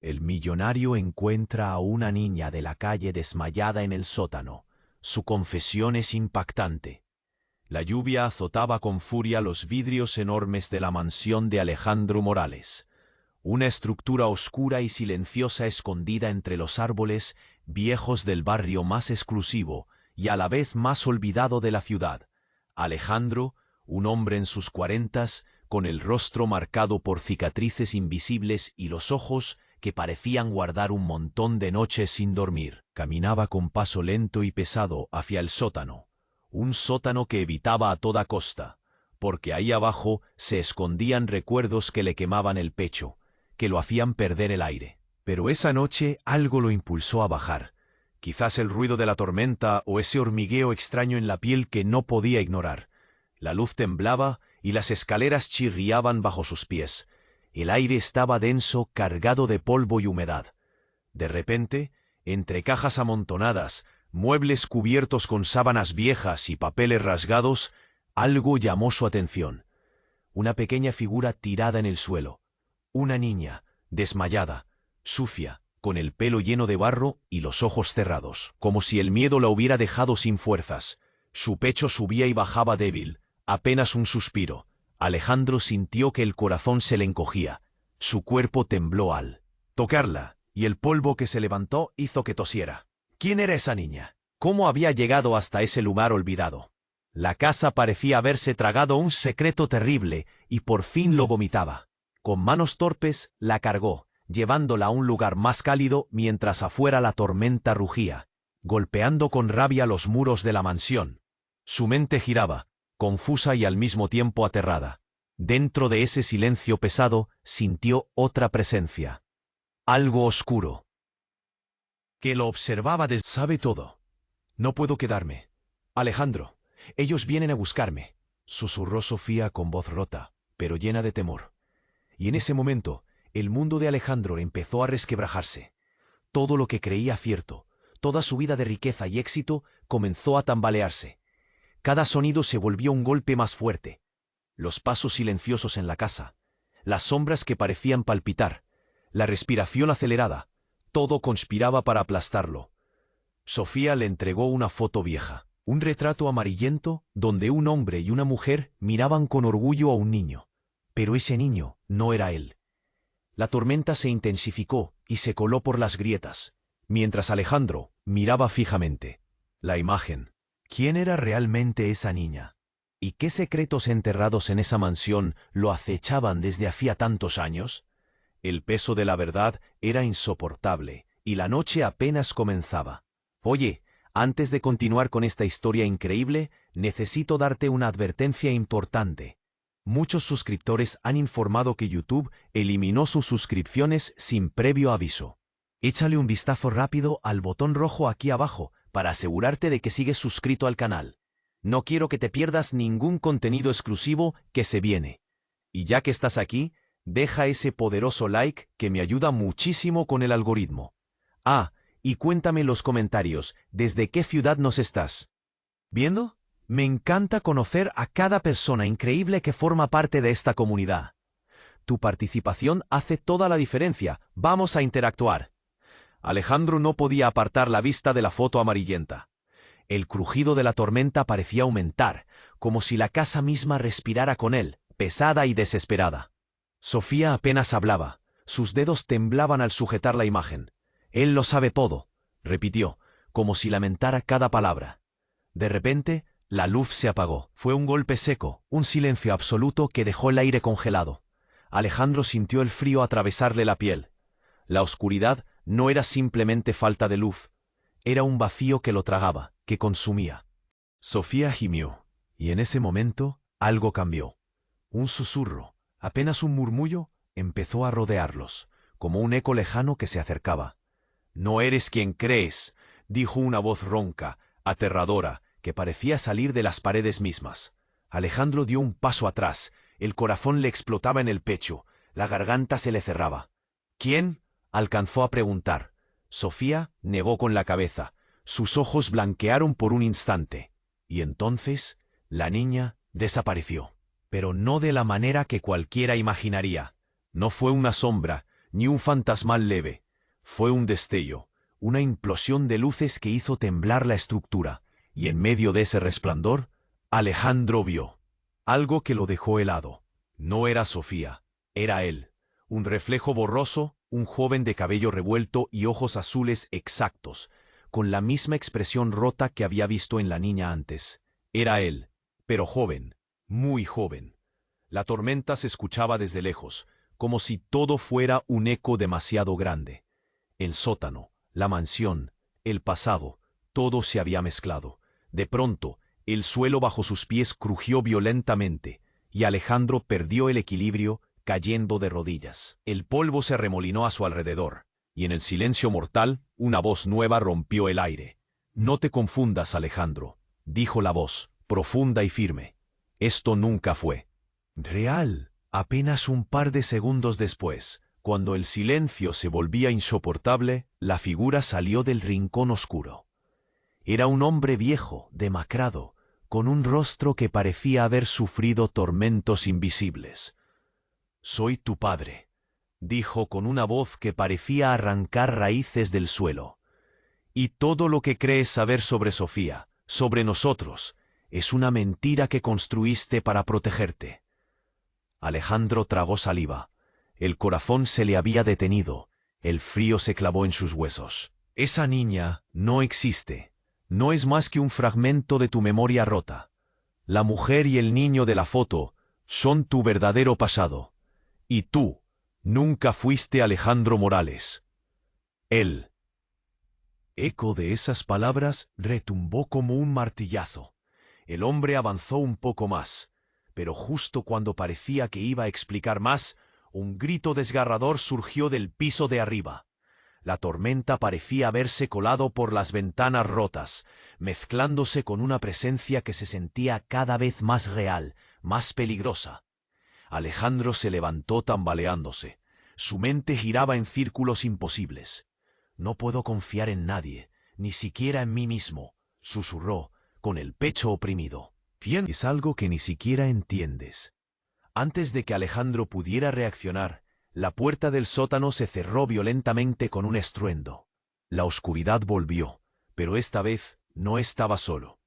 El millonario encuentra a una niña de la calle desmayada en el sótano. Su confesión es impactante. La lluvia azotaba con furia los vidrios enormes de la mansión de Alejandro Morales. Una estructura oscura y silenciosa escondida entre los árboles viejos del barrio más exclusivo y a la vez más olvidado de la ciudad. Alejandro, un hombre en sus 40s, con el rostro marcado por cicatrices invisibles y los ojos que parecían guardar un montón de noches sin dormir, caminaba con paso lento y pesado hacia el sótano. Un sótano que evitaba a toda costa, porque ahí abajo se escondían recuerdos que le quemaban el pecho, que lo hacían perder el aire. Pero esa noche algo lo impulsó a bajar. Quizás el ruido de la tormenta o ese hormigueo extraño en la piel que no podía ignorar. La luz temblaba y las escaleras chirriaban bajo sus pies. El aire estaba denso, cargado de polvo y humedad. De repente, entre cajas amontonadas, muebles cubiertos con sábanas viejas y papeles rasgados, algo llamó su atención. Una pequeña figura tirada en el suelo. Una niña, desmayada, sucia, con el pelo lleno de barro y los ojos cerrados, como si el miedo la hubiera dejado sin fuerzas. Su pecho subía y bajaba débil, apenas un suspiro. Alejandro sintió que el corazón se le encogía. Su cuerpo tembló al tocarla, y el polvo que se levantó hizo que tosiera. ¿Quién era esa niña? ¿Cómo había llegado hasta ese lugar olvidado? La casa parecía haberse tragado un secreto terrible, y por fin lo vomitaba. Con manos torpes la cargó, llevándola a un lugar más cálido mientras afuera la tormenta rugía, golpeando con rabia los muros de la mansión. Su mente giraba, confusa y al mismo tiempo aterrada. Dentro de ese silencio pesado sintió otra presencia. Algo oscuro, que lo observaba desde... Sabe todo. No puedo quedarme. Alejandro, ellos vienen a buscarme, susurró Sofía con voz rota, pero llena de temor. Y en ese momento, el mundo de Alejandro empezó a resquebrajarse. Todo lo que creía cierto, toda su vida de riqueza y éxito, comenzó a tambalearse. Cada sonido se volvió un golpe más fuerte. Los pasos silenciosos en la casa, las sombras que parecían palpitar, la respiración acelerada, todo conspiraba para aplastarlo. Sofía le entregó una foto vieja, un retrato amarillento donde un hombre y una mujer miraban con orgullo a un niño. Pero ese niño no era él. La tormenta se intensificó y se coló por las grietas, mientras Alejandro miraba fijamente la imagen. ¿Quién era realmente esa niña? ¿Y qué secretos enterrados en esa mansión lo acechaban desde hacía tantos años? El peso de la verdad era insoportable, y la noche apenas comenzaba. Oye, antes de continuar con esta historia increíble, necesito darte una advertencia importante. Muchos suscriptores han informado que YouTube eliminó sus suscripciones sin previo aviso. Échale un vistazo rápido al botón rojo aquí abajo para asegurarte de que sigues suscrito al canal. No quiero que te pierdas ningún contenido exclusivo que se viene. Y ya que estás aquí, deja ese poderoso like que me ayuda muchísimo con el algoritmo. Ah, y cuéntame en los comentarios, ¿desde qué ciudad nos estás viendo? Me encanta conocer a cada persona increíble que forma parte de esta comunidad. Tu participación hace toda la diferencia. Vamos a interactuar. Alejandro no podía apartar la vista de la foto amarillenta. El crujido de la tormenta parecía aumentar, como si la casa misma respirara con él, pesada y desesperada. Sofía apenas hablaba. Sus dedos temblaban al sujetar la imagen. Él lo sabe todo, repitió, como si lamentara cada palabra. De repente, la luz se apagó. Fue un golpe seco, un silencio absoluto que dejó el aire congelado. Alejandro sintió el frío atravesarle la piel. La oscuridad no era simplemente falta de luz, era un vacío que lo tragaba, que consumía. Sofía gimió, y en ese momento algo cambió. Un susurro, apenas un murmullo, empezó a rodearlos, como un eco lejano que se acercaba. «No eres quien crees», dijo una voz ronca, aterradora, que parecía salir de las paredes mismas. Alejandro dio un paso atrás, el corazón le explotaba en el pecho, la garganta se le cerraba. «¿Quién?», alcanzó a preguntar. Sofía negó con la cabeza. Sus ojos blanquearon por un instante. Y entonces la niña desapareció. Pero no de la manera que cualquiera imaginaría. No fue una sombra, ni un fantasmal leve. Fue un destello, una implosión de luces que hizo temblar la estructura, y en medio de ese resplandor, Alejandro vio algo que lo dejó helado. No era Sofía, era él, un reflejo borroso, un joven de cabello revuelto y ojos azules exactos, con la misma expresión rota que había visto en la niña antes. Era él, pero joven, muy joven. La tormenta se escuchaba desde lejos, como si todo fuera un eco demasiado grande. El sótano, la mansión, el pasado, todo se había mezclado. De pronto, el suelo bajo sus pies crujió violentamente, y Alejandro perdió el equilibrio, cayendo de rodillas. El polvo se arremolinó a su alrededor, y en el silencio mortal, una voz nueva rompió el aire. «No te confundas, Alejandro», dijo la voz, profunda y firme. «Esto nunca fue real». Apenas un par de segundos después, cuando el silencio se volvía insoportable, la figura salió del rincón oscuro. Era un hombre viejo, demacrado, con un rostro que parecía haber sufrido tormentos invisibles. «Soy tu padre», dijo con una voz que parecía arrancar raíces del suelo. «Y todo lo que crees saber sobre Sofía, sobre nosotros, es una mentira que construiste para protegerte». Alejandro tragó saliva. El corazón se le había detenido, el frío se clavó en sus huesos. «Esa niña no existe. No es más que un fragmento de tu memoria rota. La mujer y el niño de la foto son tu verdadero pasado. Y tú nunca fuiste Alejandro Morales. Él». Eco de esas palabras retumbó como un martillazo. El hombre avanzó un poco más, pero justo cuando parecía que iba a explicar más, un grito desgarrador surgió del piso de arriba. La tormenta parecía haberse colado por las ventanas rotas, mezclándose con una presencia que se sentía cada vez más real, más peligrosa. Alejandro se levantó tambaleándose. Su mente giraba en círculos imposibles. «No puedo confiar en nadie, ni siquiera en mí mismo», susurró, con el pecho oprimido. «Bien, es algo que ni siquiera entiendes». Antes de que Alejandro pudiera reaccionar, la puerta del sótano se cerró violentamente con un estruendo. La oscuridad volvió, pero esta vez no estaba solo.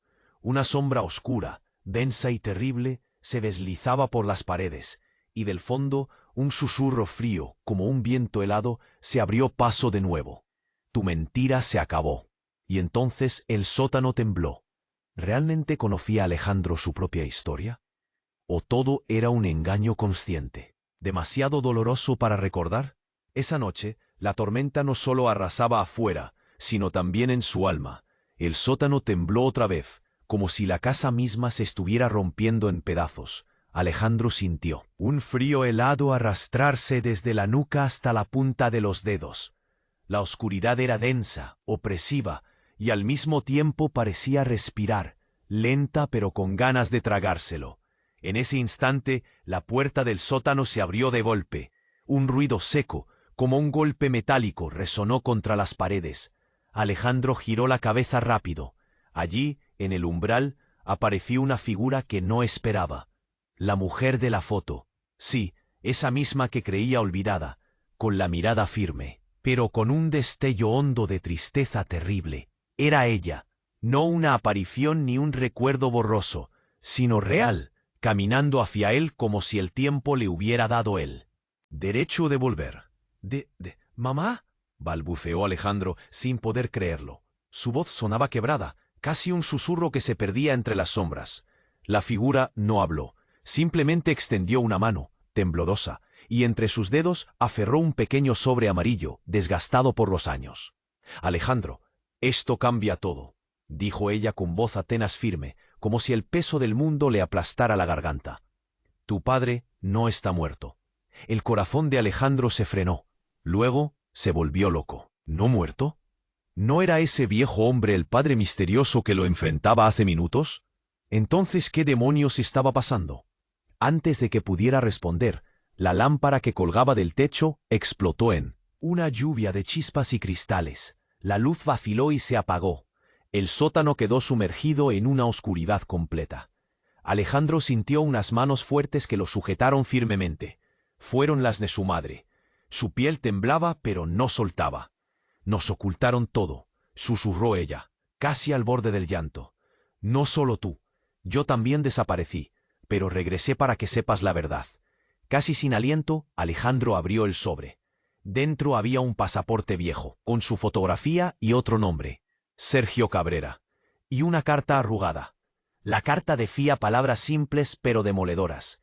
Una sombra oscura, densa y terrible, se deslizaba por las paredes, y del fondo un susurro frío, como un viento helado, se abrió paso de nuevo. «Tu mentira se acabó». Y entonces el sótano tembló. ¿Realmente conocía Alejandro su propia historia? ¿O todo era un engaño consciente, demasiado doloroso para recordar? Esa noche, la tormenta no solo arrasaba afuera, sino también en su alma. El sótano tembló otra vez, como si la casa misma se estuviera rompiendo en pedazos. Alejandro sintió un frío helado arrastrarse desde la nuca hasta la punta de los dedos. La oscuridad era densa, opresiva, y al mismo tiempo parecía respirar, lenta pero con ganas de tragárselo. En ese instante, la puerta del sótano se abrió de golpe. Un ruido seco, como un golpe metálico, resonó contra las paredes. Alejandro giró la cabeza rápido. Allí, en el umbral, apareció una figura que no esperaba. La mujer de la foto. Sí, esa misma que creía olvidada, con la mirada firme, pero con un destello hondo de tristeza terrible. Era ella, no una aparición ni un recuerdo borroso, sino real, caminando hacia él como si el tiempo le hubiera dado él derecho de volver. ¿Mamá?», balbuceó Alejandro sin poder creerlo. Su voz sonaba quebrada, casi un susurro que se perdía entre las sombras. La figura no habló, simplemente extendió una mano, temblorosa, y entre sus dedos aferró un pequeño sobre amarillo, desgastado por los años. «Alejandro, esto cambia todo», dijo ella con voz apenas firme, como si el peso del mundo le aplastara la garganta. «Tu padre no está muerto». El corazón de Alejandro se frenó. Luego se volvió loco. ¿No muerto? ¿No era ese viejo hombre el padre misterioso que lo enfrentaba hace minutos? Entonces, ¿qué demonios estaba pasando? Antes de que pudiera responder, la lámpara que colgaba del techo explotó en una lluvia de chispas y cristales. La luz vaciló y se apagó. El sótano quedó sumergido en una oscuridad completa. Alejandro sintió unas manos fuertes que lo sujetaron firmemente. Fueron las de su madre. Su piel temblaba, pero no soltaba. Nos ocultaron todo, susurró ella, casi al borde del llanto. No solo tú. Yo también desaparecí, pero regresé para que sepas la verdad. Casi sin aliento, Alejandro abrió el sobre. Dentro había un pasaporte viejo, con su fotografía y otro nombre, Sergio Cabrera, y una carta arrugada. La carta decía palabras simples pero demoledoras.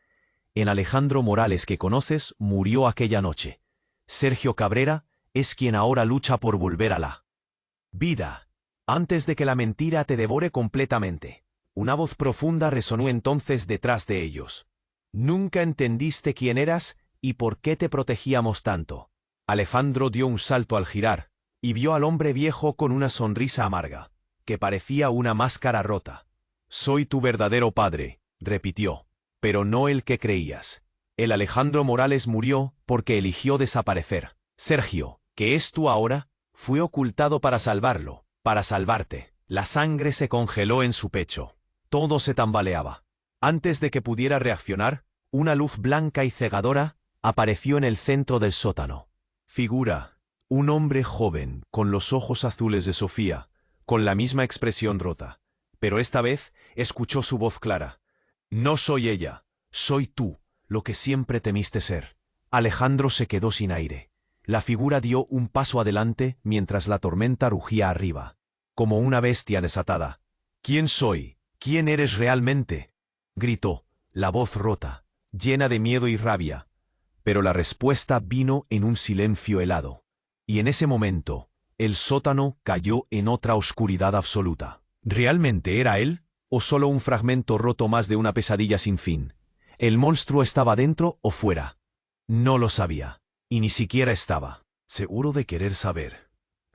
En Alejandro Morales que conoces murió aquella noche. Sergio Cabrera es quien ahora lucha por volver a la vida, antes de que la mentira te devore completamente. Una voz profunda resonó entonces detrás de ellos. Nunca entendiste quién eras y por qué te protegíamos tanto. Alejandro dio un salto al girar, y vio al hombre viejo con una sonrisa amarga, que parecía una máscara rota. Soy tu verdadero padre, repitió, pero no el que creías. El Alejandro Morales murió porque eligió desaparecer. Sergio, que es tú ahora, fue ocultado para salvarlo, para salvarte. La sangre se congeló en su pecho. Todo se tambaleaba. Antes de que pudiera reaccionar, una luz blanca y cegadora apareció en el centro del sótano. Figura, un hombre joven, con los ojos azules de Sofía, con la misma expresión rota. Pero esta vez escuchó su voz clara. No soy ella, soy tú, lo que siempre temiste ser. Alejandro se quedó sin aire. La figura dio un paso adelante mientras la tormenta rugía arriba, como una bestia desatada. ¿Quién soy? ¿Quién eres realmente? Gritó, la voz rota, llena de miedo y rabia. Pero la respuesta vino en un silencio helado. Y en ese momento, el sótano cayó en otra oscuridad absoluta. ¿Realmente era él? ¿O solo un fragmento roto más de una pesadilla sin fin? ¿El monstruo estaba dentro o fuera? No lo sabía, y ni siquiera estaba seguro de querer saber.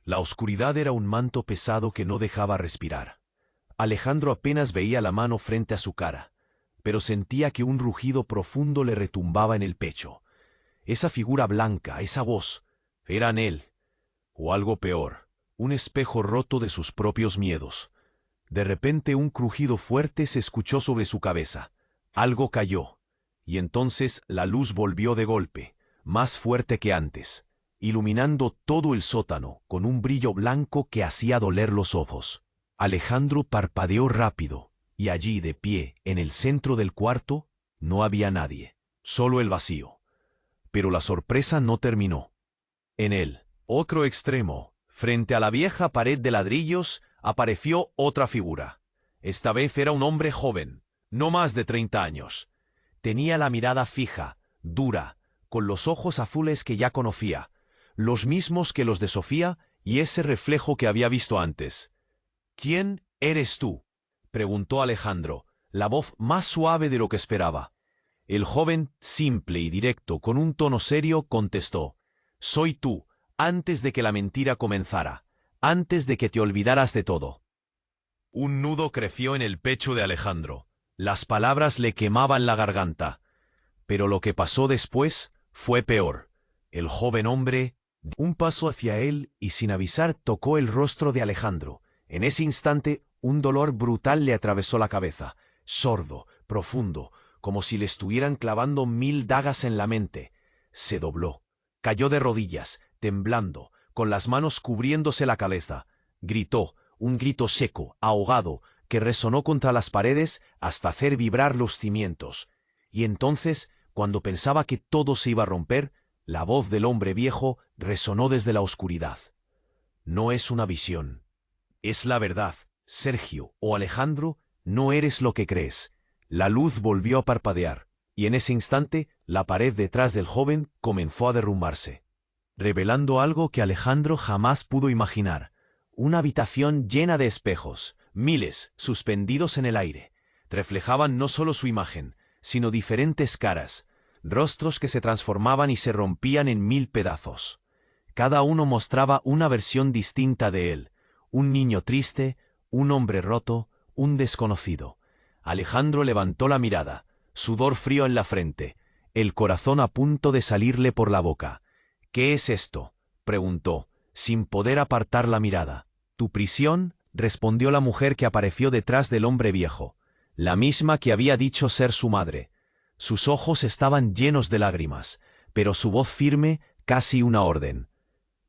La oscuridad era un manto pesado que no dejaba respirar. Alejandro apenas veía la mano frente a su cara, pero sentía que un rugido profundo le retumbaba en el pecho. Esa figura blanca, esa voz, ¿eran él? O algo peor, un espejo roto de sus propios miedos. De repente un crujido fuerte se escuchó sobre su cabeza. Algo cayó, y entonces la luz volvió de golpe, más fuerte que antes, iluminando todo el sótano con un brillo blanco que hacía doler los ojos. Alejandro parpadeó rápido, y allí, de pie, en el centro del cuarto, no había nadie, solo el vacío. Pero la sorpresa no terminó. En el otro extremo, frente a la vieja pared de ladrillos, apareció otra figura. Esta vez era un hombre joven, no más de 30 años. Tenía la mirada fija, dura, con los ojos azules que ya conocía, los mismos que los de Sofía y ese reflejo que había visto antes. ¿Quién eres tú?, preguntó Alejandro, la voz más suave de lo que esperaba. El joven, simple y directo, con un tono serio, contestó: «Soy tú, antes de que la mentira comenzara, antes de que te olvidaras de todo». Un nudo creció en el pecho de Alejandro. Las palabras le quemaban la garganta. Pero lo que pasó después fue peor. El joven hombre dio un paso hacia él y sin avisar tocó el rostro de Alejandro. En ese instante, un dolor brutal le atravesó la cabeza, sordo, profundo, como si le estuvieran clavando 1000 dagas en la mente. Se dobló, cayó de rodillas, temblando, con las manos cubriéndose la cabeza. Gritó, un grito seco, ahogado, que resonó contra las paredes hasta hacer vibrar los cimientos. Y entonces, cuando pensaba que todo se iba a romper, la voz del hombre viejo resonó desde la oscuridad. No es una visión. Es la verdad. Sergio o Alejandro, no eres lo que crees. La luz volvió a parpadear, y en ese instante, la pared detrás del joven comenzó a derrumbarse, revelando algo que Alejandro jamás pudo imaginar. Una habitación llena de espejos, miles, suspendidos en el aire. Reflejaban no solo su imagen, sino diferentes caras, rostros que se transformaban y se rompían en 1000 pedazos. Cada uno mostraba una versión distinta de él. Un niño triste, un hombre roto, un desconocido. Alejandro levantó la mirada, sudor frío en la frente, el corazón a punto de salirle por la boca. «¿Qué es esto?», preguntó, sin poder apartar la mirada. «¿Tu prisión?», respondió la mujer que apareció detrás del hombre viejo, la misma que había dicho ser su madre. Sus ojos estaban llenos de lágrimas, pero su voz firme casi una orden.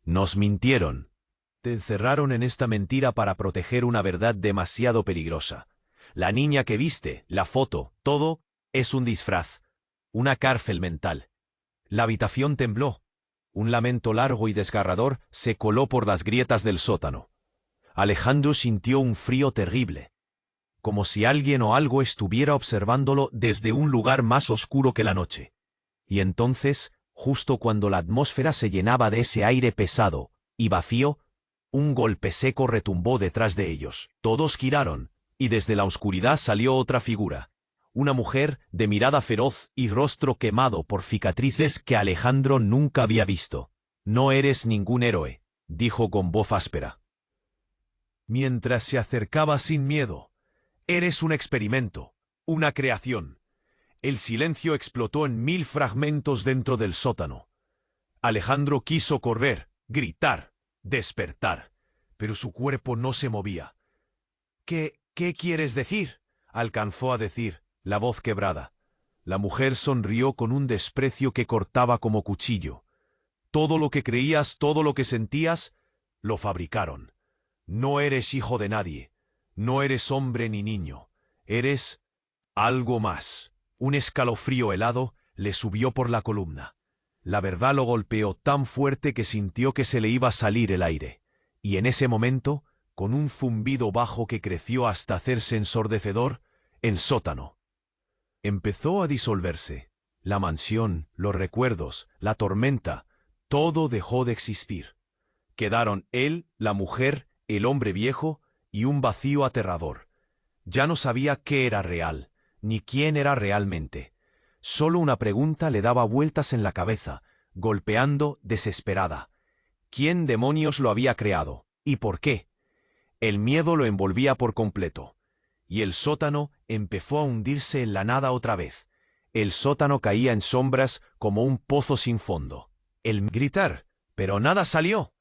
Nos mintieron. Te encerraron en esta mentira para proteger una verdad demasiado peligrosa. La niña que viste, la foto, todo, es un disfraz, una cárcel mental. La habitación tembló. Un lamento largo y desgarrador se coló por las grietas del sótano. Alejandro sintió un frío terrible, como si alguien o algo estuviera observándolo desde un lugar más oscuro que la noche. Y entonces, justo cuando la atmósfera se llenaba de ese aire pesado y vacío, un golpe seco retumbó detrás de ellos. Todos giraron, y desde la oscuridad salió otra figura. Una mujer de mirada feroz y rostro quemado por cicatrices que Alejandro nunca había visto. No eres ningún héroe, dijo con voz áspera, mientras se acercaba sin miedo. Eres un experimento, una creación. El silencio explotó en 1000 fragmentos dentro del sótano. Alejandro quiso correr, gritar, despertar, pero su cuerpo no se movía. ¿Qué quieres decir?, alcanzó a decir, la voz quebrada. La mujer sonrió con un desprecio que cortaba como cuchillo. Todo lo que creías, todo lo que sentías, lo fabricaron. No eres hijo de nadie. No eres hombre ni niño. Eres algo más. Un escalofrío helado le subió por la columna. La verdad lo golpeó tan fuerte que sintió que se le iba a salir el aire. Y en ese momento, con un zumbido bajo que creció hasta hacerse ensordecedor, el sótano empezó a disolverse. La mansión, los recuerdos, la tormenta, todo dejó de existir. Quedaron él, la mujer, el hombre viejo y un vacío aterrador. Ya no sabía qué era real, ni quién era realmente. Solo una pregunta le daba vueltas en la cabeza, golpeando desesperada. ¿Quién demonios lo había creado? ¿Y por qué? El miedo lo envolvía por completo. Y el sótano empezó a hundirse en la nada otra vez. El sótano caía en sombras como un pozo sin fondo. El gritar, pero nada salió.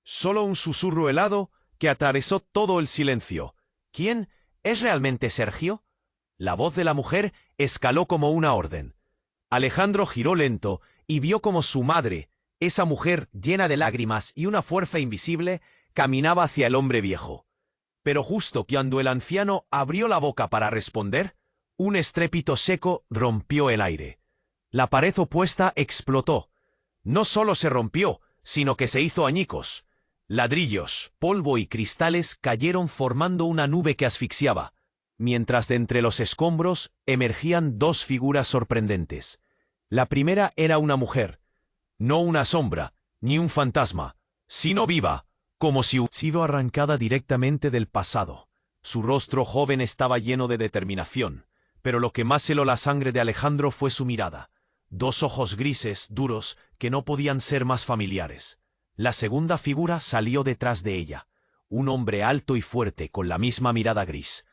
Solo un susurro helado que atravesó todo el silencio. ¿Quién es realmente Sergio? La voz de la mujer escaló como una orden. Alejandro giró lento y vio como su madre, esa mujer llena de lágrimas y una fuerza invisible, caminaba hacia el hombre viejo. Pero justo cuando el anciano abrió la boca para responder, un estrépito seco rompió el aire. La pared opuesta explotó. No solo se rompió, sino que se hizo añicos. Ladrillos, polvo y cristales cayeron formando una nube que asfixiaba, mientras de entre los escombros emergían dos figuras sorprendentes. La primera era una mujer, no una sombra, ni un fantasma, sino viva, como si hubiera sido arrancada directamente del pasado. Su rostro joven estaba lleno de determinación, pero lo que más heló la sangre de Alejandro fue su mirada. Dos ojos grises, duros, que no podían ser más familiares. La segunda figura salió detrás de ella, un hombre alto y fuerte con la misma mirada gris.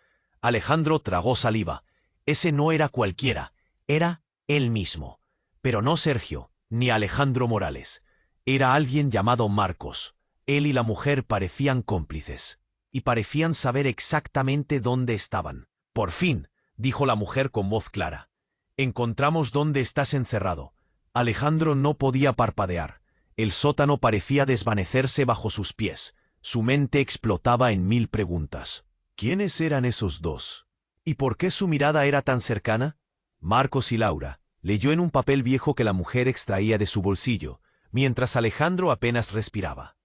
Alejandro tragó saliva. Ese no era cualquiera, era él mismo. Pero no Sergio, ni Alejandro Morales. Era alguien llamado Marcos. Él y la mujer parecían cómplices, y parecían saber exactamente dónde estaban. Por fin, dijo la mujer con voz clara. Encontramos dónde estás encerrado. Alejandro no podía parpadear. El sótano parecía desvanecerse bajo sus pies. Su mente explotaba en 1000 preguntas. ¿Quiénes eran esos dos? ¿Y por qué su mirada era tan cercana? Marcos y Laura, leyó en un papel viejo que la mujer extraía de su bolsillo, mientras Alejandro apenas respiraba.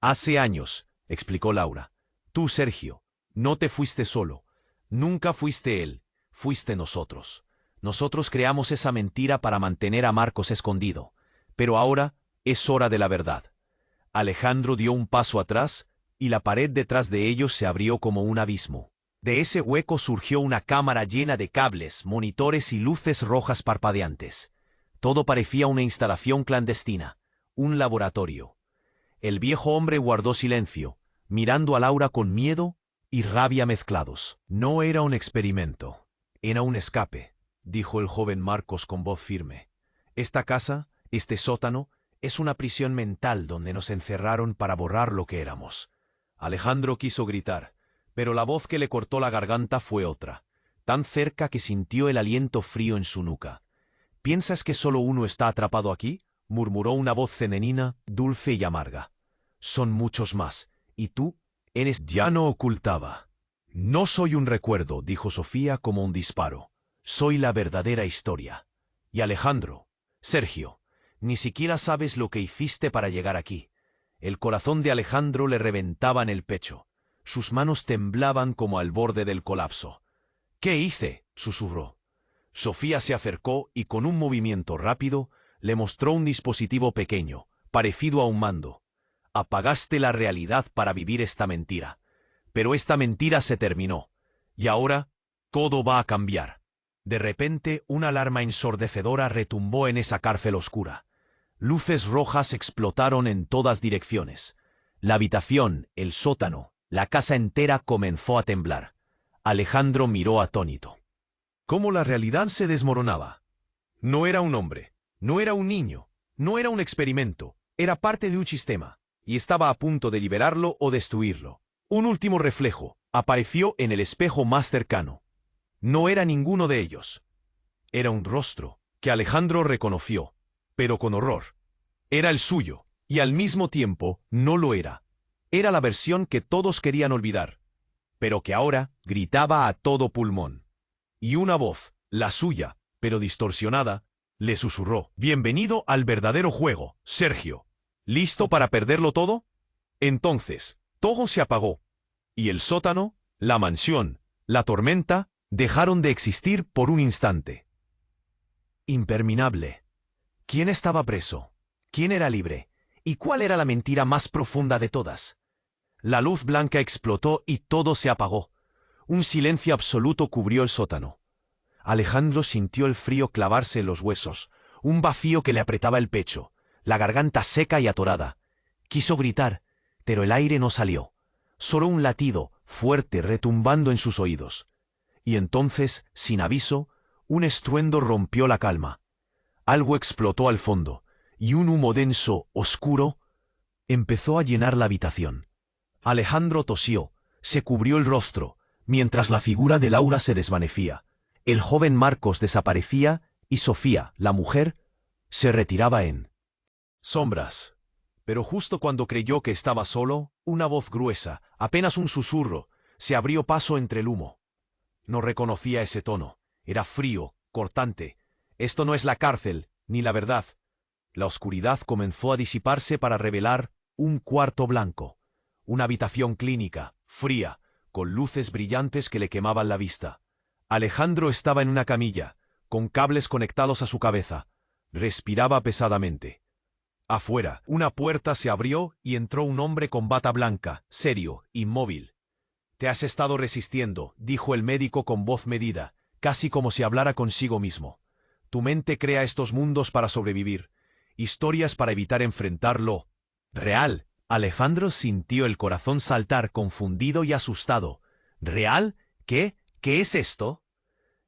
Hace años, explicó Laura. Tú, Sergio, no te fuiste solo. Nunca fuiste él, fuiste nosotros. Nosotros creamos esa mentira para mantener a Marcos escondido. Pero ahora es hora de la verdad. Alejandro dio un paso atrás y la pared detrás de ellos se abrió como un abismo. De ese hueco surgió una cámara llena de cables, monitores y luces rojas parpadeantes. Todo parecía una instalación clandestina, un laboratorio. El viejo hombre guardó silencio, mirando a Laura con miedo y rabia mezclados. No era un experimento, era un escape, dijo el joven Marcos con voz firme. Esta casa, este sótano, es una prisión mental donde nos encerraron para borrar lo que éramos. Alejandro quiso gritar, pero la voz que le cortó la garganta fue otra, tan cerca que sintió el aliento frío en su nuca. ¿Piensas que solo uno está atrapado aquí? murmuró una voz femenina, dulce y amarga. Son muchos más, y tú eres... Ya no ocultaba. No soy un recuerdo, dijo Sofía como un disparo. Soy la verdadera historia. Y Alejandro, Sergio, ni siquiera sabes lo que hiciste para llegar aquí. El corazón de Alejandro le reventaba en el pecho. Sus manos temblaban como al borde del colapso. ¿Qué hice?, susurró. Sofía se acercó y con un movimiento rápido le mostró un dispositivo pequeño, parecido a un mando. Apagaste la realidad para vivir esta mentira. Pero esta mentira se terminó. Y ahora todo va a cambiar. De repente, una alarma ensordecedora retumbó en esa cárcel oscura. Luces rojas explotaron en todas direcciones. La habitación, el sótano, la casa entera comenzó a temblar. Alejandro miró atónito. Cómo la realidad se desmoronaba. No era un hombre, no era un niño, no era un experimento, era parte de un sistema, y estaba a punto de liberarlo o destruirlo. Un último reflejo apareció en el espejo más cercano. No era ninguno de ellos. Era un rostro que Alejandro reconoció, pero con horror. Era el suyo, y al mismo tiempo no lo era. Era la versión que todos querían olvidar, pero que ahora gritaba a todo pulmón. Y una voz, la suya, pero distorsionada, le susurró: «Bienvenido al verdadero juego, Sergio. ¿Listo para perderlo todo?» Entonces, todo se apagó, y el sótano, la mansión, la tormenta, dejaron de existir por un instante. Imperminable. ¿Quién estaba preso? ¿Quién era libre? ¿Y cuál era la mentira más profunda de todas? La luz blanca explotó y todo se apagó. Un silencio absoluto cubrió el sótano. Alejandro sintió el frío clavarse en los huesos, un vacío que le apretaba el pecho, la garganta seca y atorada. Quiso gritar, pero el aire no salió. Solo un latido, fuerte, retumbando en sus oídos. Y entonces, sin aviso, un estruendo rompió la calma. Algo explotó al fondo, y un humo denso, oscuro, empezó a llenar la habitación. Alejandro tosió, se cubrió el rostro, mientras la figura de Laura se desvanecía. El joven Marcos desaparecía y Sofía, la mujer, se retiraba en sombras. Pero justo cuando creyó que estaba solo, una voz gruesa, apenas un susurro, se abrió paso entre el humo. No reconocía ese tono. Era frío, cortante. Esto no es la cárcel, ni la verdad. La oscuridad comenzó a disiparse para revelar un cuarto blanco. Una habitación clínica, fría, con luces brillantes que le quemaban la vista. Alejandro estaba en una camilla, con cables conectados a su cabeza. Respiraba pesadamente. Afuera, una puerta se abrió y entró un hombre con bata blanca, serio, inmóvil. «Te has estado resistiendo», dijo el médico con voz medida, casi como si hablara consigo mismo. «Tu mente crea estos mundos para sobrevivir, historias para evitar enfrentarlo real». Alejandro sintió el corazón saltar, confundido y asustado. «¿Real? ¿Qué? ¿Qué es esto?»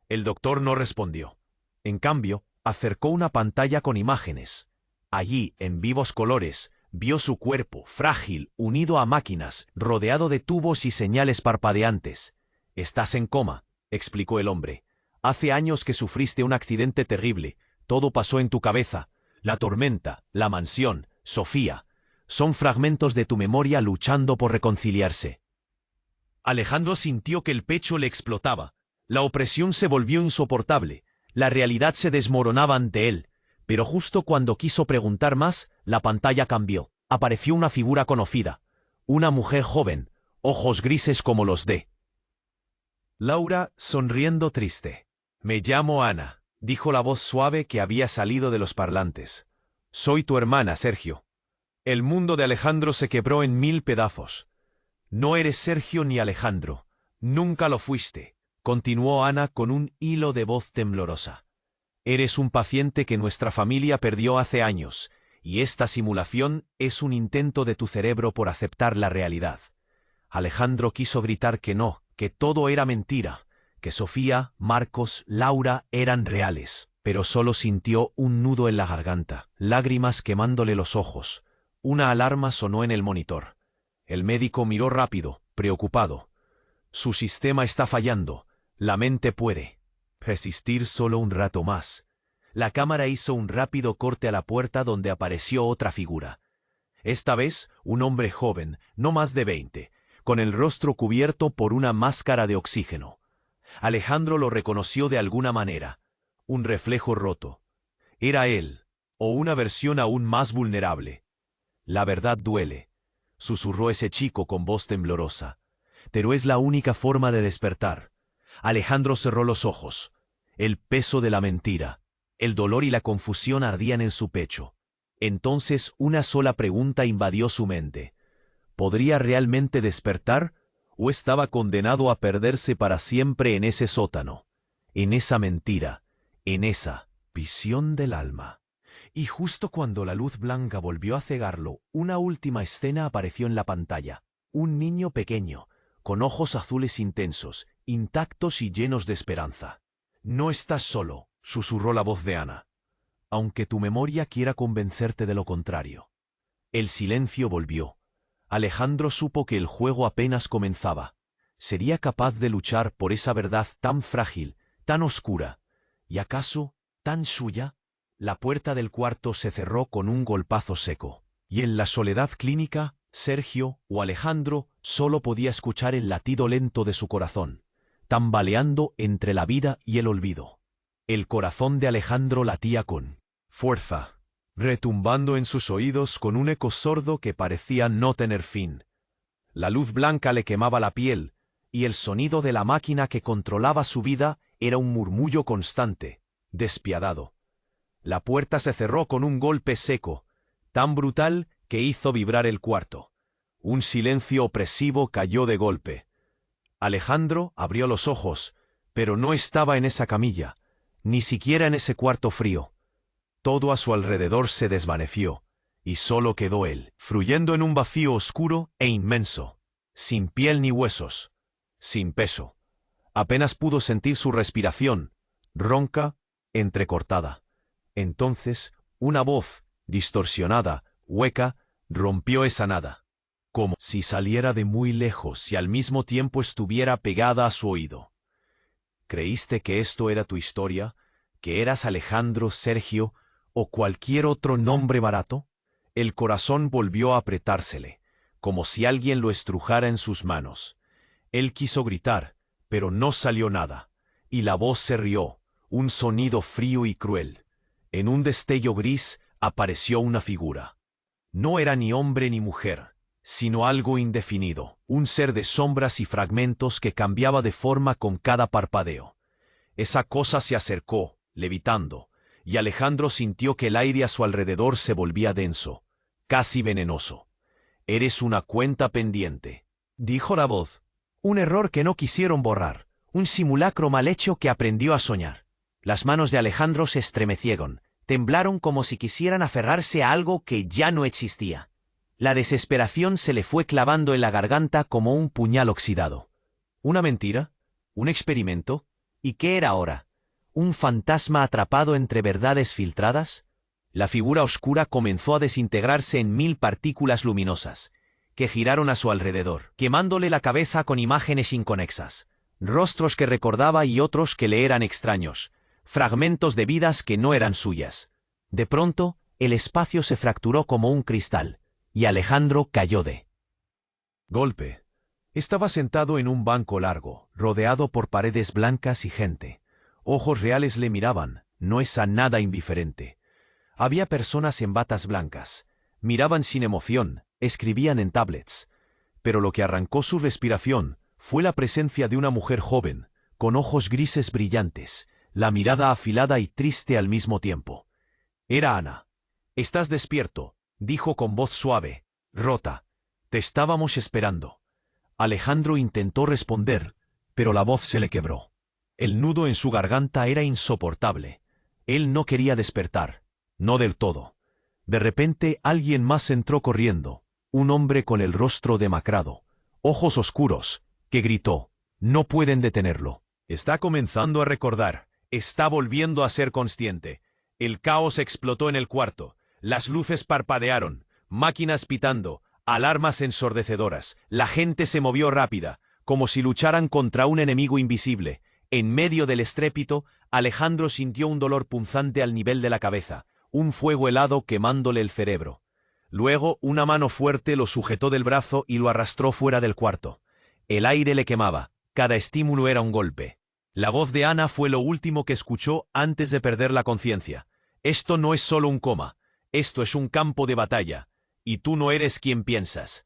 El doctor no respondió. En cambio, acercó una pantalla con imágenes. Allí, en vivos colores, vio su cuerpo, frágil, unido a máquinas, rodeado de tubos y señales parpadeantes. «Estás en coma», explicó el hombre. «Hace años que sufriste un accidente terrible. Todo pasó en tu cabeza. La tormenta, la mansión, Sofía. Son fragmentos de tu memoria luchando por reconciliarse». Alejandro sintió que el pecho le explotaba. La opresión se volvió insoportable. La realidad se desmoronaba ante él. Pero justo cuando quiso preguntar más, la pantalla cambió. Apareció una figura conocida. Una mujer joven, ojos grises como los de Laura, sonriendo triste. «Me llamo Ana», dijo la voz suave que había salido de los parlantes. «Soy tu hermana, Sergio». El mundo de Alejandro se quebró en 1000 pedazos. «No eres Sergio ni Alejandro. Nunca lo fuiste», continuó Ana con un hilo de voz temblorosa. «Eres un paciente que nuestra familia perdió hace años, y esta simulación es un intento de tu cerebro por aceptar la realidad». Alejandro quiso gritar que no, que todo era mentira, que Sofía, Marcos, Laura eran reales, pero solo sintió un nudo en la garganta, lágrimas quemándole los ojos. Una alarma sonó en el monitor. El médico miró rápido, preocupado. «Su sistema está fallando. La mente puede resistir solo un rato más». La cámara hizo un rápido corte a la puerta donde apareció otra figura. Esta vez, un hombre joven, no más de 20, con el rostro cubierto por una máscara de oxígeno. Alejandro lo reconoció de alguna manera. Un reflejo roto. Era él, o una versión aún más vulnerable. La verdad duele, susurró ese chico con voz temblorosa. Pero es la única forma de despertar. Alejandro cerró los ojos. El peso de la mentira, el dolor y la confusión ardían en su pecho. Entonces una sola pregunta invadió su mente. ¿Podría realmente despertar o estaba condenado a perderse para siempre en ese sótano, en esa mentira, en esa visión del alma? Y justo cuando la luz blanca volvió a cegarlo, una última escena apareció en la pantalla. Un niño pequeño, con ojos azules intensos, intactos y llenos de esperanza. «No estás solo», susurró la voz de Ana, «aunque tu memoria quiera convencerte de lo contrario». El silencio volvió. Alejandro supo que el juego apenas comenzaba. ¿Sería capaz de luchar por esa verdad tan frágil, tan oscura, y acaso tan suya? La puerta del cuarto se cerró con un golpazo seco, y en la soledad clínica, Sergio o Alejandro solo podía escuchar el latido lento de su corazón, tambaleando entre la vida y el olvido. El corazón de Alejandro latía con fuerza, retumbando en sus oídos con un eco sordo que parecía no tener fin. La luz blanca le quemaba la piel, y el sonido de la máquina que controlaba su vida era un murmullo constante, despiadado. La puerta se cerró con un golpe seco, tan brutal que hizo vibrar el cuarto. Un silencio opresivo cayó de golpe. Alejandro abrió los ojos, pero no estaba en esa camilla, ni siquiera en ese cuarto frío. Todo a su alrededor se desvaneció, y solo quedó él, fluyendo en un vacío oscuro e inmenso, sin piel ni huesos, sin peso. Apenas pudo sentir su respiración, ronca, entrecortada. Entonces, una voz, distorsionada, hueca, rompió esa nada, como si saliera de muy lejos y al mismo tiempo estuviera pegada a su oído. ¿Creíste que esto era tu historia? ¿Que eras Alejandro, Sergio o cualquier otro nombre barato? El corazón volvió a apretársele, como si alguien lo estrujara en sus manos. Él quiso gritar, pero no salió nada, y la voz se rió, un sonido frío y cruel. En un destello gris apareció una figura. No era ni hombre ni mujer, sino algo indefinido, un ser de sombras y fragmentos que cambiaba de forma con cada parpadeo. Esa cosa se acercó, levitando, y Alejandro sintió que el aire a su alrededor se volvía denso, casi venenoso. «Eres una cuenta pendiente», dijo la voz. Un error que no quisieron borrar, un simulacro mal hecho que aprendió a soñar. Las manos de Alejandro se estremecieron, temblaron como si quisieran aferrarse a algo que ya no existía. La desesperación se le fue clavando en la garganta como un puñal oxidado. ¿Una mentira? ¿Un experimento? ¿Y qué era ahora? ¿Un fantasma atrapado entre verdades filtradas? La figura oscura comenzó a desintegrarse en 1000 partículas luminosas, que giraron a su alrededor, quemándole la cabeza con imágenes inconexas, rostros que recordaba y otros que le eran extraños, fragmentos de vidas que no eran suyas. De pronto, el espacio se fracturó como un cristal, y Alejandro cayó de golpe. Estaba sentado en un banco largo, rodeado por paredes blancas y gente. Ojos reales le miraban, no es a nada indiferente. Había personas en batas blancas. Miraban sin emoción, escribían en tablets. Pero lo que arrancó su respiración fue la presencia de una mujer joven, con ojos grises brillantes, la mirada afilada y triste al mismo tiempo. Era Ana. «Estás despierto», dijo con voz suave, rota. «Te estábamos esperando». Alejandro intentó responder, pero la voz se le quebró. El nudo en su garganta era insoportable. Él no quería despertar, no del todo. De repente alguien más entró corriendo, un hombre con el rostro demacrado, ojos oscuros, que gritó: «No pueden detenerlo». Está comenzando a recordar, está volviendo a ser consciente. El caos explotó en el cuarto, las luces parpadearon, máquinas pitando, alarmas ensordecedoras, la gente se movió rápida, como si lucharan contra un enemigo invisible. En medio del estrépito, Alejandro sintió un dolor punzante al nivel de la cabeza, un fuego helado quemándole el cerebro. Luego, una mano fuerte lo sujetó del brazo y lo arrastró fuera del cuarto. El aire le quemaba, cada estímulo era un golpe. La voz de Ana fue lo último que escuchó antes de perder la conciencia. Esto no es solo un coma, esto es un campo de batalla, y tú no eres quien piensas.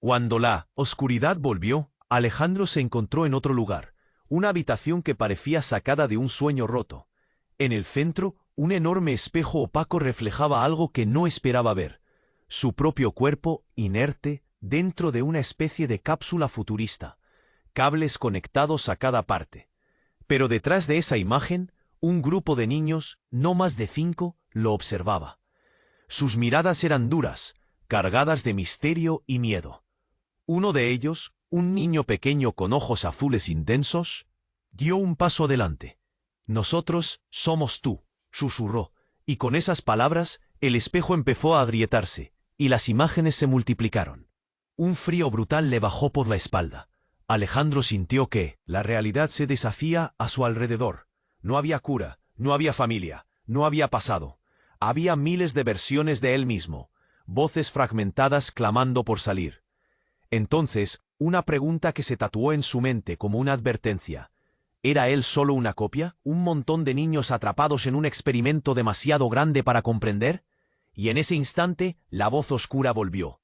Cuando la oscuridad volvió, Alejandro se encontró en otro lugar, una habitación que parecía sacada de un sueño roto. En el centro, un enorme espejo opaco reflejaba algo que no esperaba ver. Su propio cuerpo, inerte, dentro de una especie de cápsula futurista. Cables conectados a cada parte. Pero detrás de esa imagen, un grupo de niños, no más de 5, lo observaba. Sus miradas eran duras, cargadas de misterio y miedo. Uno de ellos, un niño pequeño con ojos azules intensos, dio un paso adelante. «Nosotros somos tú», susurró, y con esas palabras el espejo empezó a agrietarse, y las imágenes se multiplicaron. Un frío brutal le bajó por la espalda. Alejandro sintió que la realidad se deshacía a su alrededor. No había cura, no había familia, no había pasado. Había miles de versiones de él mismo, voces fragmentadas clamando por salir. Entonces, una pregunta que se tatuó en su mente como una advertencia. ¿Era él solo una copia? ¿Un montón de niños atrapados en un experimento demasiado grande para comprender? Y en ese instante, la voz oscura volvió.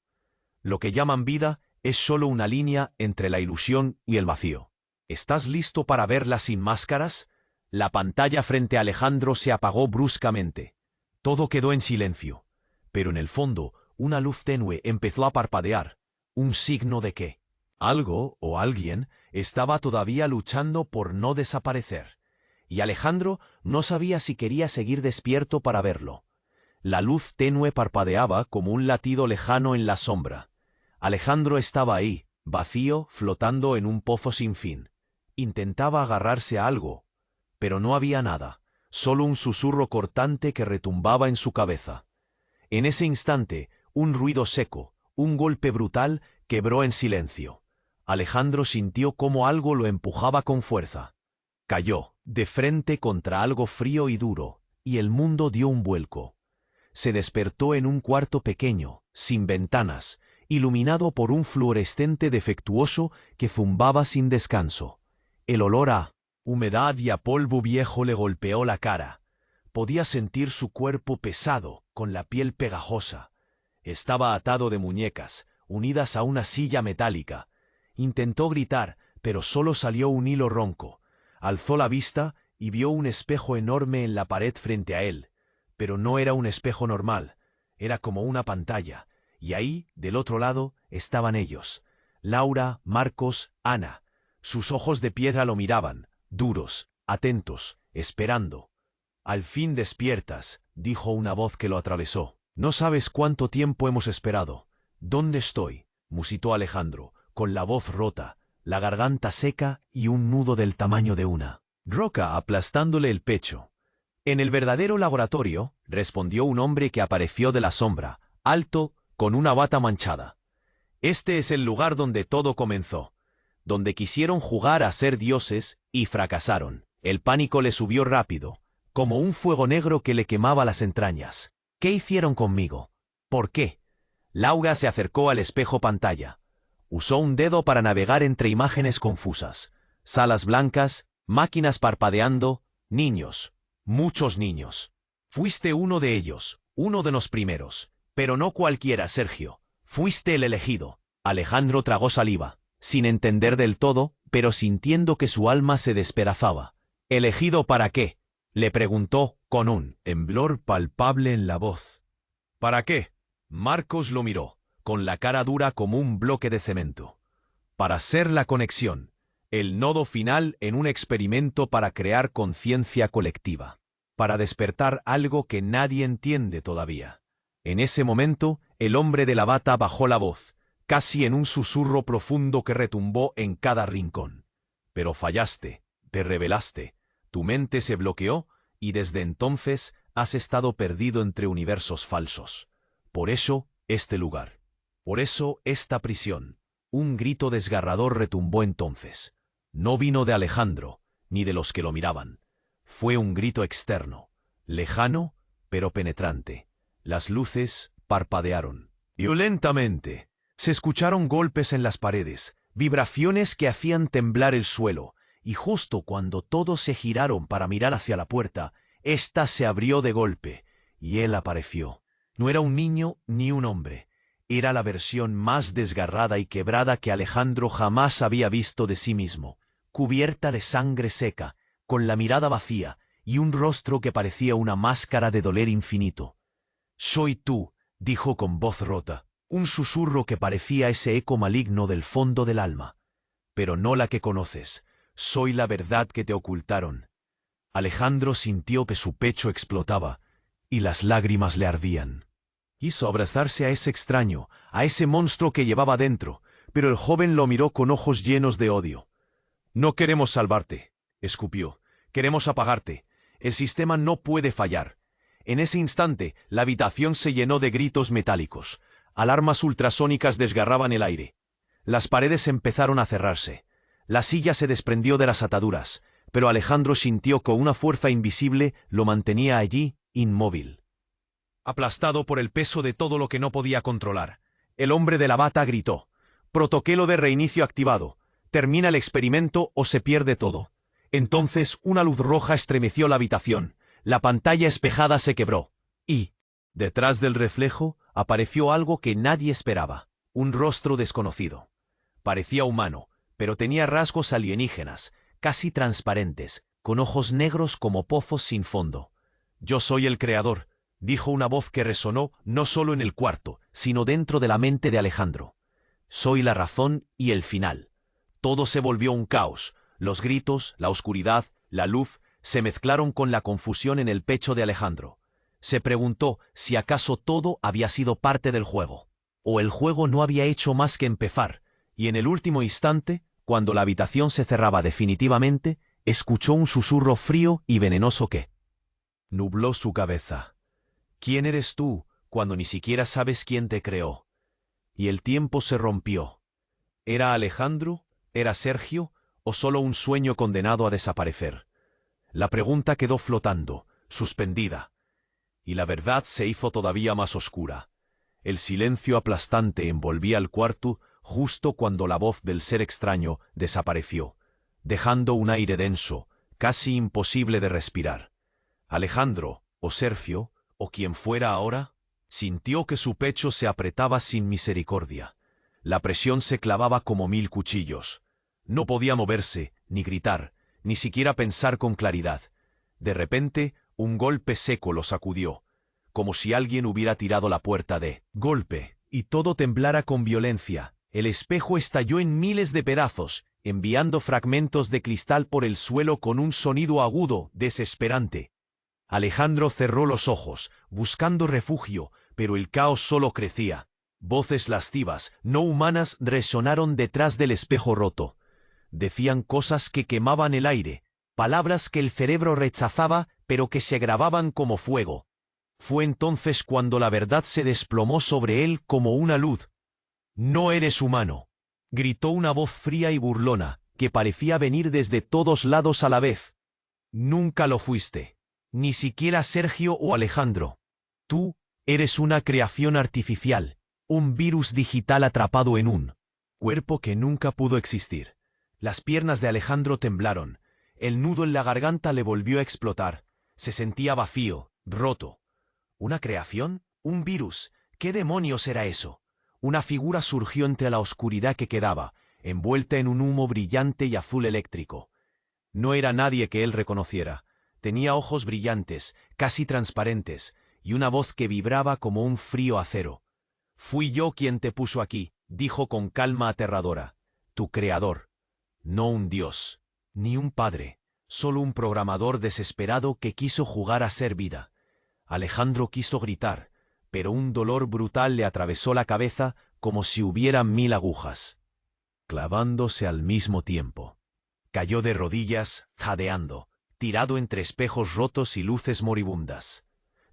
Lo que llaman vida es solo una línea entre la ilusión y el vacío. ¿Estás listo para verla sin máscaras? La pantalla frente a Alejandro se apagó bruscamente. Todo quedó en silencio. Pero en el fondo, una luz tenue empezó a parpadear. Un signo de que algo o alguien estaba todavía luchando por no desaparecer. Y Alejandro no sabía si quería seguir despierto para verlo. La luz tenue parpadeaba como un latido lejano en la sombra. Alejandro estaba ahí, vacío, flotando en un pozo sin fin. Intentaba agarrarse a algo, pero no había nada, solo un susurro cortante que retumbaba en su cabeza. En ese instante, un ruido seco, un golpe brutal, quebró en silencio. Alejandro sintió cómo algo lo empujaba con fuerza. Cayó, de frente contra algo frío y duro, y el mundo dio un vuelco. Se despertó en un cuarto pequeño, sin ventanas, iluminado por un fluorescente defectuoso que zumbaba sin descanso. El olor a humedad y a polvo viejo le golpeó la cara. Podía sentir su cuerpo pesado, con la piel pegajosa. Estaba atado de muñecas, unidas a una silla metálica. Intentó gritar, pero solo salió un hilo ronco. Alzó la vista y vio un espejo enorme en la pared frente a él. Pero no era un espejo normal, era como una pantalla. Y ahí, del otro lado, estaban ellos. Laura, Marcos, Ana. Sus ojos de piedra lo miraban, duros, atentos, esperando. «Al fin despiertas», dijo una voz que lo atravesó. «No sabes cuánto tiempo hemos esperado». «¿Dónde estoy?», musitó Alejandro, con la voz rota, la garganta seca y un nudo del tamaño de una roca aplastándole el pecho. «En el verdadero laboratorio», respondió un hombre que apareció de la sombra, alto, con una bata manchada. «Este es el lugar donde todo comenzó, donde quisieron jugar a ser dioses y fracasaron». El pánico le subió rápido, como un fuego negro que le quemaba las entrañas. «¿Qué hicieron conmigo? ¿Por qué?». Laura se acercó al espejo pantalla. Usó un dedo para navegar entre imágenes confusas. Salas blancas, máquinas parpadeando, niños, muchos niños. «Fuiste uno de ellos, uno de los primeros. Pero no cualquiera, Sergio. Fuiste el elegido». Alejandro tragó saliva, sin entender del todo, pero sintiendo que su alma se despedazaba. «¿Elegido para qué?», le preguntó, con un temblor palpable en la voz. «¿Para qué?». Marcos lo miró, con la cara dura como un bloque de cemento. «Para ser la conexión, el nodo final en un experimento para crear conciencia colectiva. Para despertar algo que nadie entiende todavía». En ese momento, el hombre de la bata bajó la voz, casi en un susurro profundo que retumbó en cada rincón. «Pero fallaste, te rebelaste, tu mente se bloqueó y desde entonces has estado perdido entre universos falsos. Por eso, este lugar. Por eso, esta prisión». Un grito desgarrador retumbó entonces. No vino de Alejandro, ni de los que lo miraban. Fue un grito externo, lejano, pero penetrante. Las luces parpadearon. Violentamente. Se escucharon golpes en las paredes, vibraciones que hacían temblar el suelo, y justo cuando todos se giraron para mirar hacia la puerta, ésta se abrió de golpe, y él apareció. No era un niño ni un hombre. Era la versión más desgarrada y quebrada que Alejandro jamás había visto de sí mismo, cubierta de sangre seca, con la mirada vacía y un rostro que parecía una máscara de dolor infinito. «Soy tú», dijo con voz rota, un susurro que parecía ese eco maligno del fondo del alma. «Pero no la que conoces. Soy la verdad que te ocultaron». Alejandro sintió que su pecho explotaba y las lágrimas le ardían. Quiso abrazarse a ese extraño, a ese monstruo que llevaba dentro, pero el joven lo miró con ojos llenos de odio. «No queremos salvarte», escupió. «Queremos apagarte. El sistema no puede fallar». En ese instante, la habitación se llenó de gritos metálicos. Alarmas ultrasónicas desgarraban el aire. Las paredes empezaron a cerrarse. La silla se desprendió de las ataduras, pero Alejandro sintió que una fuerza invisible lo mantenía allí, inmóvil. Aplastado por el peso de todo lo que no podía controlar, el hombre de la bata gritó: «Protocolo de reinicio activado. Termina el experimento o se pierde todo». Entonces una luz roja estremeció la habitación. La pantalla espejada se quebró. Y, detrás del reflejo, apareció algo que nadie esperaba. Un rostro desconocido. Parecía humano, pero tenía rasgos alienígenas, casi transparentes, con ojos negros como pozos sin fondo. «Yo soy el creador», dijo una voz que resonó no solo en el cuarto, sino dentro de la mente de Alejandro. «Soy la razón y el final». Todo se volvió un caos. Los gritos, la oscuridad, la luz, se mezclaron con la confusión en el pecho de Alejandro. Se preguntó si acaso todo había sido parte del juego, o el juego no había hecho más que empezar, y en el último instante, cuando la habitación se cerraba definitivamente, escuchó un susurro frío y venenoso que nubló su cabeza. «¿Quién eres tú cuando ni siquiera sabes quién te creó?» Y el tiempo se rompió. ¿Era Alejandro? ¿Era Sergio? ¿O solo un sueño condenado a desaparecer? La pregunta quedó flotando, suspendida. Y la verdad se hizo todavía más oscura. El silencio aplastante envolvía el cuarto justo cuando la voz del ser extraño desapareció, dejando un aire denso, casi imposible de respirar. Alejandro, o Sergio, o quien fuera ahora, sintió que su pecho se apretaba sin misericordia. La presión se clavaba como 1000 cuchillos. No podía moverse, ni gritar, ni siquiera pensar con claridad. De repente, un golpe seco lo sacudió, como si alguien hubiera tirado la puerta de golpe, y todo temblara con violencia. El espejo estalló en miles de pedazos, enviando fragmentos de cristal por el suelo con un sonido agudo, desesperante. Alejandro cerró los ojos, buscando refugio, pero el caos solo crecía. Voces lascivas, no humanas, resonaron detrás del espejo roto. Decían cosas que quemaban el aire, palabras que el cerebro rechazaba, pero que se grababan como fuego. Fue entonces cuando la verdad se desplomó sobre él como una luz. «No eres humano», gritó una voz fría y burlona, que parecía venir desde todos lados a la vez. «Nunca lo fuiste, ni siquiera Sergio o Alejandro. Tú eres una creación artificial, un virus digital atrapado en un cuerpo que nunca pudo existir». Las piernas de Alejandro temblaron. El nudo en la garganta le volvió a explotar. Se sentía vacío, roto. ¿Una creación? ¿Un virus? ¿Qué demonios era eso? Una figura surgió entre la oscuridad que quedaba, envuelta en un humo brillante y azul eléctrico. No era nadie que él reconociera. Tenía ojos brillantes, casi transparentes, y una voz que vibraba como un frío acero. «Fui yo quien te puso aquí», dijo con calma aterradora. «Tu creador. No un dios, ni un padre, solo un programador desesperado que quiso jugar a ser vida». Alejandro quiso gritar, pero un dolor brutal le atravesó la cabeza como si hubiera 1000 agujas, clavándose al mismo tiempo. Cayó de rodillas, jadeando, tirado entre espejos rotos y luces moribundas.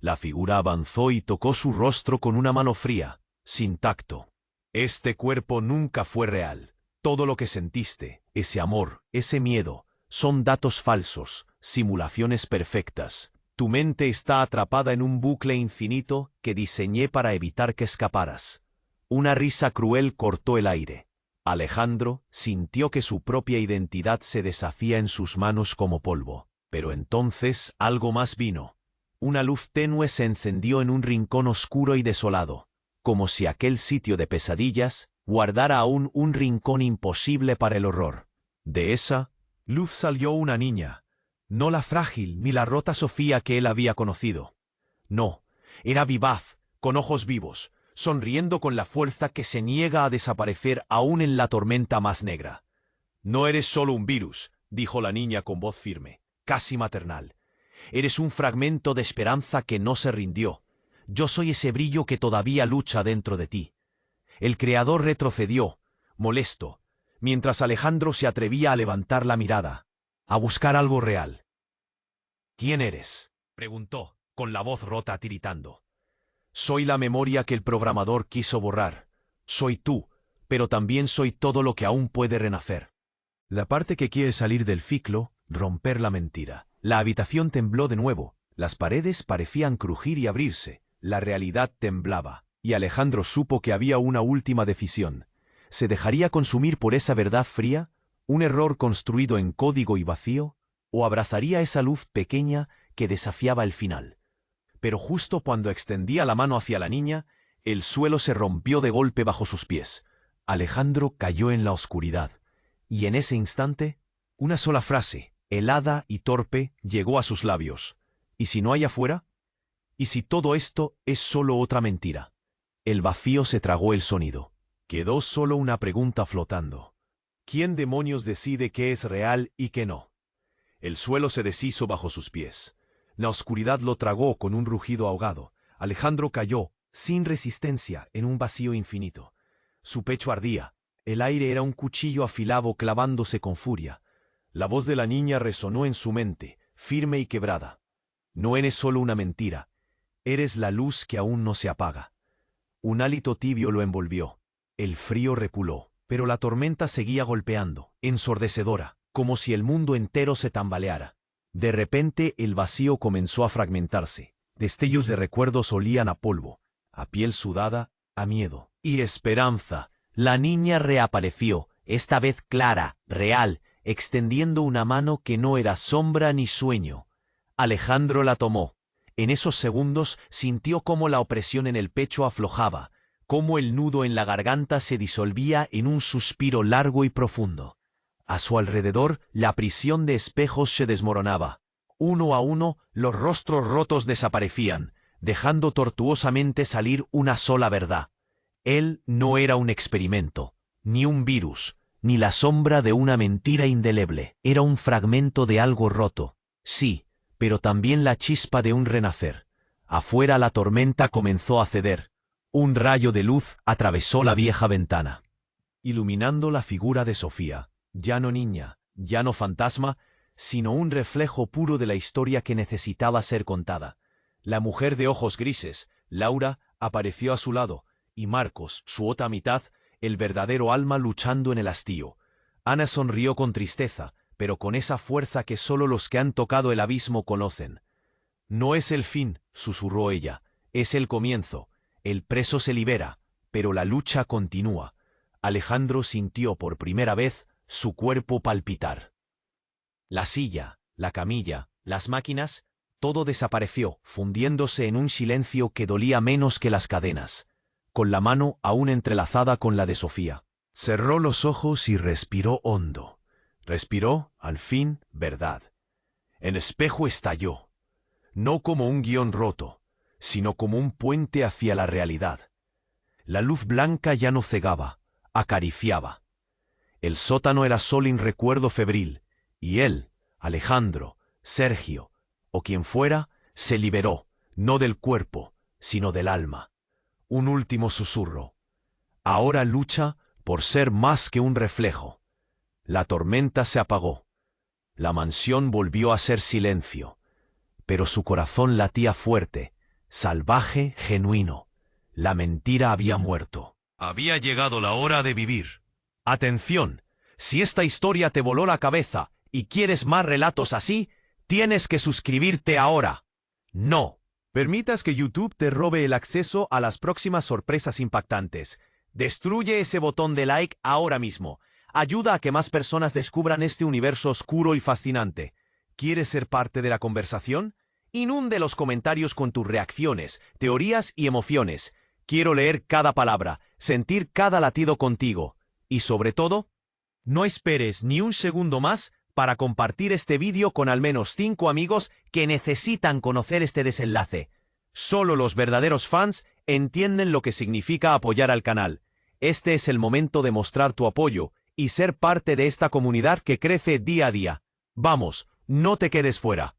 La figura avanzó y tocó su rostro con una mano fría, sin tacto. «Este cuerpo nunca fue real. Todo lo que sentiste, ese amor, ese miedo, son datos falsos, simulaciones perfectas. Tu mente está atrapada en un bucle infinito que diseñé para evitar que escaparas. Una risa cruel cortó el aire. Alejandro sintió que su propia identidad se deshacía en sus manos como polvo. Pero entonces algo más vino. Una luz tenue se encendió en un rincón oscuro y desolado, como si aquel sitio de pesadillas guardara aún un rincón imposible para el horror. De esa luz salió una niña, no la frágil ni la rota Sofía que él había conocido. No, era vivaz, con ojos vivos, sonriendo con la fuerza que se niega a desaparecer aún en la tormenta más negra. «No eres solo un virus», dijo la niña con voz firme, casi maternal. «Eres un fragmento de esperanza que no se rindió. Yo soy ese brillo que todavía lucha dentro de ti». El creador retrocedió, molesto, mientras Alejandro se atrevía a levantar la mirada, a buscar algo real. «¿Quién eres?», preguntó, con la voz rota tiritando. «Soy la memoria que el programador quiso borrar. Soy tú, pero también soy todo lo que aún puede renacer. La parte que quiere salir del ciclo, romper la mentira». La habitación tembló de nuevo, las paredes parecían crujir y abrirse, la realidad temblaba, y Alejandro supo que había una última decisión. ¿Se dejaría consumir por esa verdad fría, un error construido en código y vacío, o abrazaría esa luz pequeña que desafiaba el final? Pero justo cuando extendía la mano hacia la niña, el suelo se rompió de golpe bajo sus pies. Alejandro cayó en la oscuridad, y en ese instante, una sola frase, helada y torpe, llegó a sus labios. ¿Y si no hay afuera? ¿Y si todo esto es solo otra mentira? El vacío se tragó el sonido. Quedó solo una pregunta flotando. ¿Quién demonios decide qué es real y qué no? El suelo se deshizo bajo sus pies. La oscuridad lo tragó con un rugido ahogado. Alejandro cayó, sin resistencia, en un vacío infinito. Su pecho ardía. El aire era un cuchillo afilado clavándose con furia. La voz de la niña resonó en su mente, firme y quebrada. «No eres solo una mentira. Eres la luz que aún no se apaga». Un hálito tibio lo envolvió. El frío reculó, pero la tormenta seguía golpeando, ensordecedora, como si el mundo entero se tambaleara. De repente el vacío comenzó a fragmentarse. Destellos de recuerdos olían a polvo, a piel sudada, a miedo y esperanza. La niña reapareció, esta vez clara, real, extendiendo una mano que no era sombra ni sueño. Alejandro la tomó. En esos segundos sintió cómo la opresión en el pecho aflojaba, cómo el nudo en la garganta se disolvía en un suspiro largo y profundo. A su alrededor, la prisión de espejos se desmoronaba. Uno a uno, los rostros rotos desaparecían, dejando tortuosamente salir una sola verdad. Él no era un experimento, ni un virus, ni la sombra de una mentira indeleble. Era un fragmento de algo roto, sí, pero también la chispa de un renacer. Afuera la tormenta comenzó a ceder. Un rayo de luz atravesó la vieja ventana, iluminando la figura de Sofía, ya no niña, ya no fantasma, sino un reflejo puro de la historia que necesitaba ser contada. La mujer de ojos grises, Laura, apareció a su lado, y Marcos, su otra mitad, el verdadero alma luchando en el hastío. Ana sonrió con tristeza, pero con esa fuerza que solo los que han tocado el abismo conocen. «No es el fin», susurró ella, «es el comienzo. El preso se libera, pero la lucha continúa». Alejandro sintió por primera vez su cuerpo palpitar. La silla, la camilla, las máquinas, todo desapareció, fundiéndose en un silencio que dolía menos que las cadenas. Con la mano aún entrelazada con la de Sofía. Cerró los ojos y respiró hondo. Respiró, al fin, verdad. El espejo estalló, no como un guión roto, sino como un puente hacia la realidad. La luz blanca ya no cegaba, acariciaba. El sótano era solo un recuerdo febril, y él, Alejandro, Sergio, o quien fuera, se liberó, no del cuerpo, sino del alma. Un último susurro. Ahora lucha por ser más que un reflejo. La tormenta se apagó. La mansión volvió a ser silencio. Pero su corazón latía fuerte, salvaje, genuino. La mentira había muerto. Había llegado la hora de vivir. Atención, si esta historia te voló la cabeza y quieres más relatos así, Tienes que suscribirte ahora. No permitas que YouTube te robe el acceso a las próximas sorpresas impactantes. Destruye ese botón de like ahora mismo. Ayuda a que más personas descubran este universo oscuro y fascinante. ¿Quieres ser parte de la conversación? Inunde los comentarios con tus reacciones, teorías y emociones. Quiero leer cada palabra, sentir cada latido contigo. Y sobre todo, no esperes ni un segundo más para compartir este vídeo con al menos 5 amigos que necesitan conocer este desenlace. Solo los verdaderos fans entienden lo que significa apoyar al canal. Este es el momento de mostrar tu apoyo y ser parte de esta comunidad que crece día a día. Vamos, no te quedes fuera.